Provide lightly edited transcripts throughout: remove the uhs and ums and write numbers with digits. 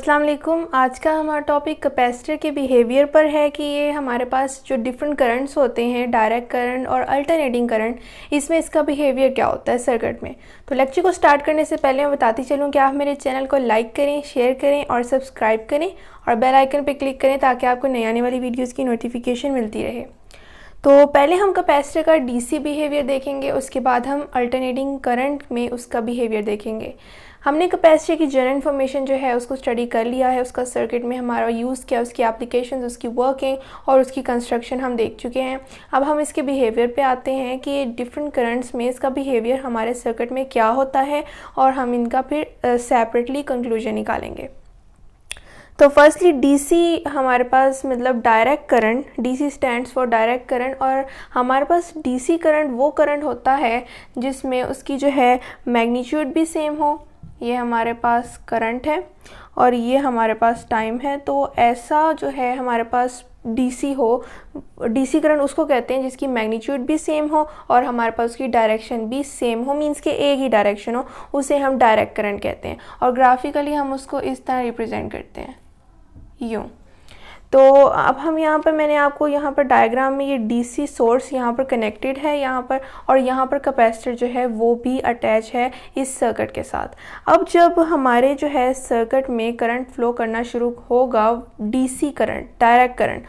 अस्सलाम वालेकुम। आज का हमारा टॉपिक कैपेसिटर के बिहेवियर पर है कि ये हमारे पास जो डिफरेंट करंट्स होते हैं, डायरेक्ट करंट और अल्टरनेटिंग करंट, इसमें इसका बिहेवियर क्या होता है सर्किट में। तो लेक्चर को स्टार्ट करने से पहले मैं बताती चलूँ कि आप मेरे चैनल को लाइक करें, शेयर करें और सब्सक्राइब करें और बेल आइकन पर क्लिक करें ताकि आपको नई आने वाली वीडियोज़ की नोटिफिकेशन मिलती रहे। तो पहले हम कैपेसिटर का डीसी बिहेवियर देखेंगे, उसके बाद हम अल्टरनेटिंग करंट में उसका बिहेवियर देखेंगे। हमने कैपेसिटर की जनरल इन्फॉर्मेशन जो है उसको स्टडी कर लिया है, उसका सर्किट में हमारा यूज़ क्या, उसकी एप्लीकेशंस, उसकी वर्किंग और उसकी कंस्ट्रक्शन हम देख चुके हैं। अब हम इसके बिहेवियर पे आते हैं कि डिफरेंट करंट्स में इसका बिहेवियर हमारे सर्किट में क्या होता है और हम इनका फिर सेपरेटली कंक्लूजन निकालेंगे। तो फर्स्टली डीसी हमारे पास मतलब direct current, DC stands for direct current. और हमारे पास डीसी करंट वो करंट होता है जिसमें उसकी जो है मैग्नीट्यूड भी सेम हो। ये हमारे पास करंट है और ये हमारे पास टाइम है। तो ऐसा जो है हमारे पास डीसी हो, डीसी करंट उसको कहते हैं जिसकी मैग्नीट्यूड भी सेम हो और हमारे पास उसकी डायरेक्शन भी सेम हो, मींस के एक ही डायरेक्शन हो, उसे हम डायरेक्ट करंट कहते हैं। और ग्राफिकली हम उसको इस तरह रिप्रेजेंट करते हैं, यूँ। तो अब हम यहाँ पर, मैंने आपको यहाँ पर डायग्राम में ये डीसी सोर्स यहाँ पर कनेक्टेड है यहाँ पर, और यहाँ पर कैपेसिटर जो है वो भी अटैच है इस सर्किट के साथ। अब जब हमारे जो है सर्किट में करंट फ्लो करना शुरू होगा, डीसी करंट, डायरेक्ट करंट,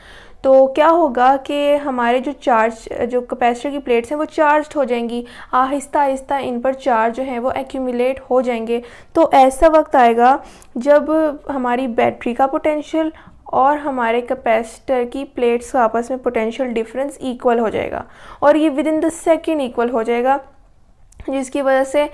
तो क्या होगा कि हमारे जो कैपेसिटर की प्लेट्स हैं वो चार्ज हो जाएंगी, आहिस्ता आहिस्ता इन पर चार्ज जो है वो एक्यूमुलेट हो जाएंगे। तो ऐसा वक्त आएगा जब हमारी बैटरी का पोटेंशियल और हमारे कैपेसिटर की प्लेट्स का आपस में पोटेंशियल डिफरेंस इक्वल हो जाएगा, और ये with in the second equal हो जाएगा, जिसकी वजह से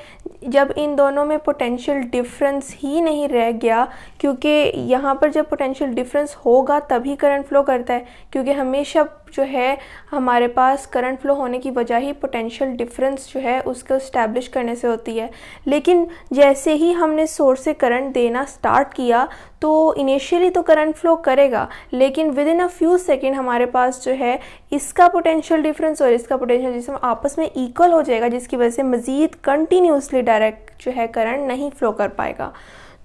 जब इन दोनों में पोटेंशियल डिफरेंस ही नहीं रह गया, क्योंकि यहाँ पर जब पोटेंशियल डिफरेंस होगा तभी करंट फ्लो करता है, क्योंकि हमेशा जो है हमारे पास करंट फ्लो होने की वजह ही पोटेंशियल डिफरेंस जो है उसको इस्टेब्लिश करने से होती है। लेकिन जैसे ही हमने सोर्स से करंट देना स्टार्ट किया तो इनिशियली तो करंट फ्लो करेगा, लेकिन with in a few second हमारे पास जो है इसका पोटेंशियल डिफरेंस और इसका पोटेंशियल जिसमें आपस में इक्वल हो जाएगा, जिसकी वजह से मज़ीद कंटिन्यूसली डायरेक्ट जो है करंट नहीं फ्लो कर पाएगा।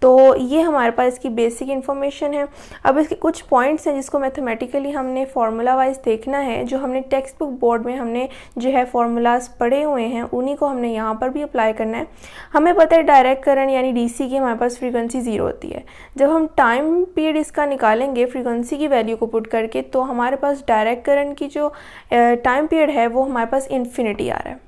तो ये हमारे पास इसकी बेसिक इन्फॉर्मेशन है। अब इसके कुछ पॉइंट्स हैं जिसको मैथमेटिकली हमने फार्मूला वाइज देखना है, जो हमने टेक्स्ट बुक बोर्ड में हमने जो है फार्मूलाज पढ़े हुए हैं उन्हीं को हमने यहाँ पर भी अप्लाई करना है। हमें पता है डायरेक्ट करंट यानी डीसी की हमारे पास फ्रीक्वेंसी 0 होती है। जब हम टाइम पीरियड इसका निकालेंगे फ्रीक्वेंसी की वैल्यू को पुट करके, तो हमारे पास डायरेक्ट करंट की जो टाइम पीरियड है वो हमारे पास इन्फिनिटी आ रहा है।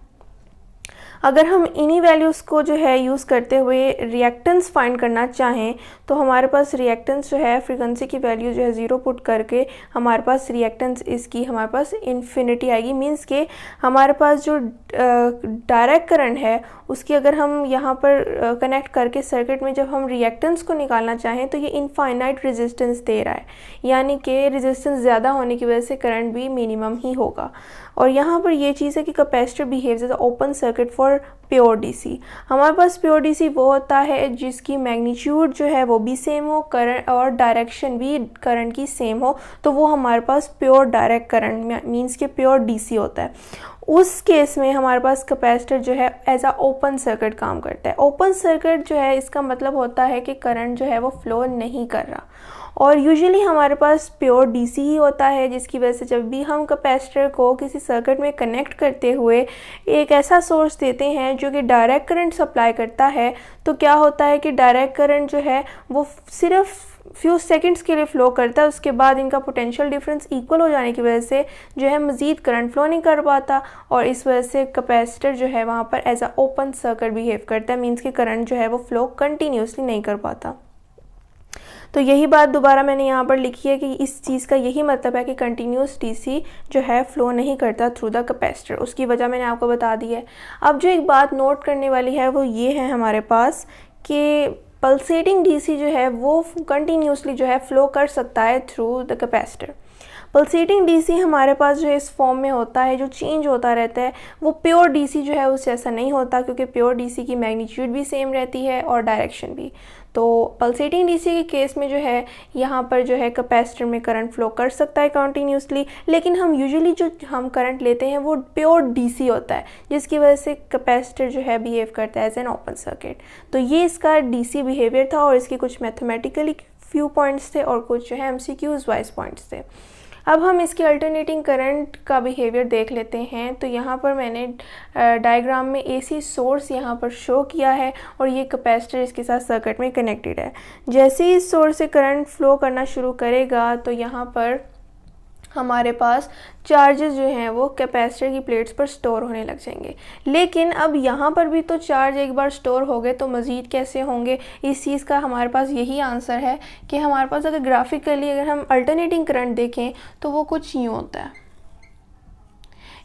अगर हम इन्हीं वैल्यूज़ को जो है यूज़ करते हुए रिएक्टेंस फाइंड करना चाहें, तो हमारे पास रिएक्टेंस जो है फ्रीक्वेंसी की वैल्यू जो है 0 पुट करके हमारे पास रिएक्टेंस इसकी हमारे पास इन्फिनिटी आएगी। मींस के हमारे पास जो डायरेक्ट करंट है उसकी अगर हम यहाँ पर कनेक्ट करके सर्किट में जब हम रिएक्टेंस को निकालना चाहें तो ये इनफाइनाइट रेजिस्टेंस दे रहा है, यानी कि रेजिस्टेंस ज़्यादा होने की वजह से करंट भी मिनिमम ही होगा। और यहाँ पर ये चीज़ है कि capacitor behaves as open circuit for pure DC. हमारे पास प्योर डीसी वो होता है जिसकी मैग्नीट्यूड जो है वो भी सेम हो, करंट और डायरेक्शन भी करंट की सेम हो, तो वो हमारे पास प्योर डायरेक्ट करंट मींस के प्योर डीसी होता है। उस केस में हमारे पास कैपेसिटर जो है एज अ ओपन सर्किट काम करता है। ओपन सर्किट जो है इसका मतलब होता है कि करंट जो है वो फ्लो नहीं कर रहा, और यूजुअली हमारे पास प्योर डीसी ही होता है, जिसकी वजह से जब भी हम कैपेसिटर को किसी सर्किट में कनेक्ट करते हुए एक ऐसा सोर्स देते हैं जो कि डायरेक्ट करंट सप्लाई करता है, तो क्या होता है कि डायरेक्ट करंट जो है वो सिर्फ फ्यू सेकंड्स के लिए फ़्लो करता है, उसके बाद इनका पोटेंशियल डिफरेंस इक्वल हो जाने की वजह से जो है मज़ीद करंट फ्लो नहीं कर पाता, और इस वजह से कैपेसिटर जो है वहाँ पर as a open circuit behave करता है। मींस कि करंट जो है वो फ्लो कंटिन्यूसली नहीं कर पाता। तो यही बात दोबारा मैंने यहाँ पर लिखी है कि इस चीज़ का यही मतलब है कि कंटिन्यूस डीसी जो है फ़्लो नहीं करता थ्रू द कैपेसिटर। उसकी वजह मैंने आपको बता दी है। अब जो एक बात नोट करने वाली है वो ये है हमारे पास कि पल्सेटिंग डीसी जो है वो कंटिन्यूसली जो है फ़्लो कर सकता है through the capacitor. Pulsating DC हमारे पास जो है इस फॉर्म में होता है जो चेंज होता रहता है। वो प्योर डीसी जो है उससे ऐसा नहीं होता, क्योंकि प्योर डीसी की मैग्नीट्यूड भी सेम रहती है और डायरेक्शन भी। तो पल्सेटिंग डीसी के केस में जो है यहाँ पर जो है कैपेसिटर में करंट फ्लो कर सकता है कंटिन्यूसली, लेकिन हम यूजुअली जो हम करंट लेते हैं वो प्योर डीसी होता है, जिसकी वजह से कैपेसिटर जो है बिहेव करता है एज एन ओपन सर्किट। तो ये इसका डीसी बिहेवियर था और इसके कुछ मैथमेटिकली फ्यू पॉइंट्स थे और कुछ जो है एमसीक्यूज वाइज पॉइंट्स थे। अब हम इसके अल्टरनेटिंग करंट का बिहेवियर देख लेते हैं। तो यहाँ पर मैंने डायग्राम में एसी सोर्स यहाँ पर शो किया है और ये कैपेसिटर इसके साथ सर्किट में कनेक्टेड है। जैसे ही इस सोर्स से करंट फ्लो करना शुरू करेगा तो यहाँ पर हमारे पास चार्जेस जो हैं वो कैपेसिटर की प्लेट्स पर स्टोर होने लग जाएंगे। लेकिन अब यहाँ पर भी तो चार्ज एक बार स्टोर हो गए तो मज़ीद कैसे होंगे, इस चीज़ का हमारे पास यही आंसर है कि हमारे पास अगर ग्राफिकली अगर हम अल्टरनेटिंग करंट देखें तो वो कुछ यूँ होता है।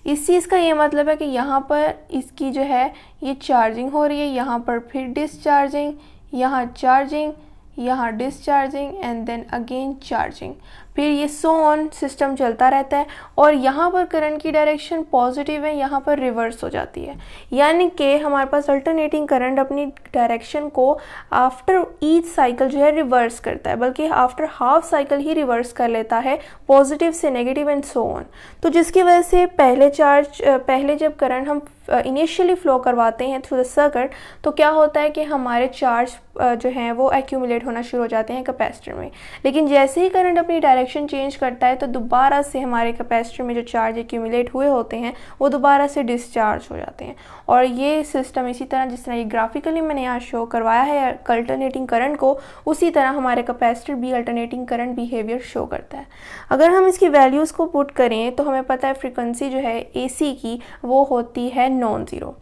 इस चीज़ का ये मतलब है कि यहाँ पर इसकी जो है ये चार्जिंग हो रही है, यहाँ पर फिर डिस्चार्जिंग, यहाँ चार्जिंग, यहाँ discharging and then again charging, फिर ये सो ऑन सिस्टम चलता रहता है। और यहाँ पर करंट की डायरेक्शन पॉजिटिव है, यहाँ पर रिवर्स हो जाती है, यानी कि हमारे पास अल्टरनेटिंग करंट अपनी डायरेक्शन को आफ्टर ईच साइकिल जो है रिवर्स करता है, बल्कि आफ्टर हाफ साइकिल ही रिवर्स कर लेता है, पॉजिटिव से नेगेटिव एंड सो ऑन। तो जिसकी वजह से पहले जब करंट हम इनिशियली फ्लो करवाते हैं थ्रू द सर्किट तो क्या होता है कि हमारे चार्ज जो हैं वो एक्यूमुलेट होना शुरू हो जाते हैं कैपेसिटर में। लेकिन जैसे ही करंट अपनी डायरेक्शन चेंज करता है तो दोबारा से हमारे कैपेसिटर में जो चार्ज एक्यूमुलेट हुए होते हैं वो दोबारा से डिस्चार्ज हो जाते हैं। और ये सिस्टम इसी तरह जिस तरह ये ग्राफिकली मैंने यहाँ शो करवाया है अल्टरनेटिंग करंट को, उसी तरह हमारे कैपेसिटर भी अल्टरनेटिंग करंट बिहेवियर शो करता है। अगर हम इसकी वैल्यूज़ को पुट करें तो हमें पता है फ्रीक्वेंसी जो है एसी की वो होती है नॉन ज़ीरो।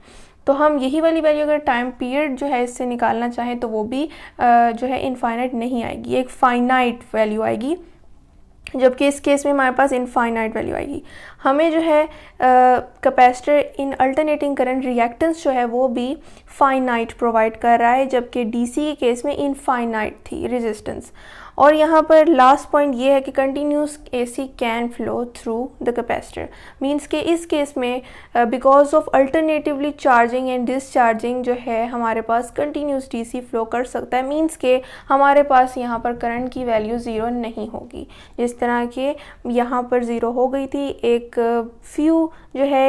तो हम यही वाली वैल्यू अगर टाइम पीरियड जो है इससे निकालना चाहें तो वो भी जो है इनफाइनाइट नहीं आएगी, एक फाइनाइट वैल्यू आएगी, जबकि इस केस में हमारे पास इनफाइनाइट वैल्यू आएगी। हमें जो है कैपेसिटर इन अल्टरनेटिंग करंट रिएक्टेंस जो है वो भी फाइनाइट प्रोवाइड कर रहा है, जबकि डीसी के केस में इनफाइनाइट थी रेजिस्टेंस। और यहाँ पर लास्ट पॉइंट ये है कि continuous AC can flow through the capacitor, means के इस केस में because of alternatively charging and discharging जो है हमारे पास कंटिन्यूस डीसी फ्लो कर सकता है, मींस के हमारे पास यहाँ पर करंट की वैल्यू ज़ीरो नहीं होगी। जिस तरह के यहाँ पर ज़ीरो हो गई थी, एक फ्यू जो है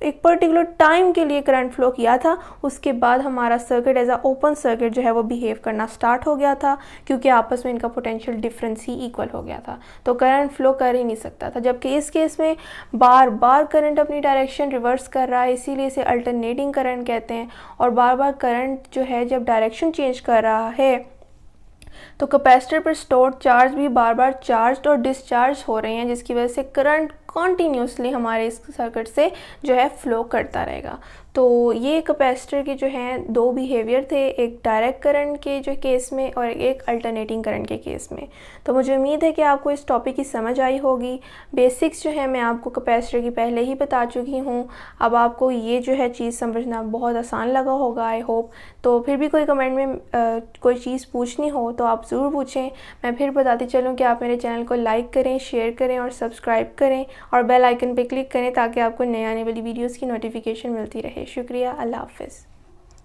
एक पर्टिकुलर टाइम के लिए करंट फ्लो किया था, उसके बाद हमारा circuit as a open circuit जो है वो बिहेव करना स्टार्ट हो गया था, क्योंकि आपस में इनका पोटेंशियल डिफरेंस ही इक्वल हो गया था, तो करंट फ्लो कर ही नहीं सकता था। जबकि इस केस में बार बार करंट अपनी डायरेक्शन रिवर्स कर रहा है, इसीलिए इसे अल्टरनेटिंग करंट कहते हैं। और बार बार करंट जो है जब डायरेक्शन चेंज कर रहा है तो कैपेसिटर पर स्टोर्ड चार्ज भी बार बार चार्ज और डिस्चार्ज हो रहे हैं, जिसकी वजह से करंट कॉन्टीन्यूसली हमारे इस सर्किट से जो है फ्लो करता रहेगा। तो ये कैपेसिटर के जो हैं दो बिहेवियर थे, एक डायरेक्ट करंट के जो केस में और एक अल्टरनेटिंग करंट के केस में। तो मुझे उम्मीद है कि आपको इस टॉपिक की समझ आई होगी। बेसिक्स जो है मैं आपको कैपेसिटर की पहले ही बता चुकी हूँ, अब आपको ये जो है चीज़ समझना बहुत आसान लगा होगा आई होप। तो फिर भी कोई कमेंट में कोई चीज़ पूछनी हो तो आप ज़रूर पूछें। मैं फिर बताती चलूँ कि आप मेरे चैनल को लाइक करें, शेयर करें और सब्सक्राइब करें और बेल आइकन पे क्लिक करें ताकि आपको नई आने वाली वीडियोस की नोटिफिकेशन मिलती रहे। शुक्रिया, अल्लाह हाफ़िज़।